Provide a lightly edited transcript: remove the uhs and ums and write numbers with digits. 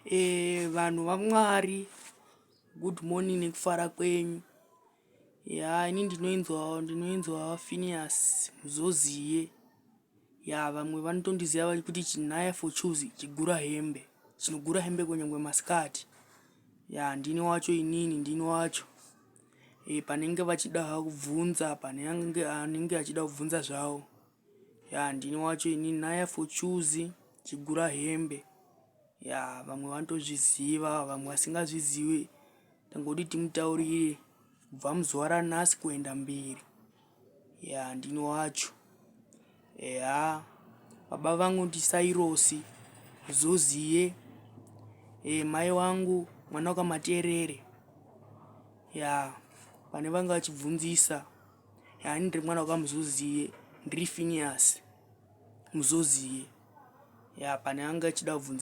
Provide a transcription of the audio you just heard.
Vanhu vaMwari, good morning nekufara kwenyu. Ini ndinoinzwawo Phineas Muzoziye. Vamwe vanotondiziva kuti Naya for choose Chigura Hembe. Chinogura hembe kunyangwe masikati. Ndini wacho inini, ndini wacho. Panenge vachida kubvunza, anenge achida kubvunza zvavo. Ndini wacho inini, Naya for choose Chigura Hembe. Vamwe vanotozviziva, vamwe vasingazvizivi tangoti timutaurire kubva muzuva ranhasi kuenda mberi. Ndini wacho. Baba vangu ndiSairosi Muzoziye. Mai vangu mwana wakamaterere. Pane vanga vachibvunzisa, ini ndiri mwana wakaMuzoziye, ndiri Phineas Muzoziye. Pane vanga vachida kubvunza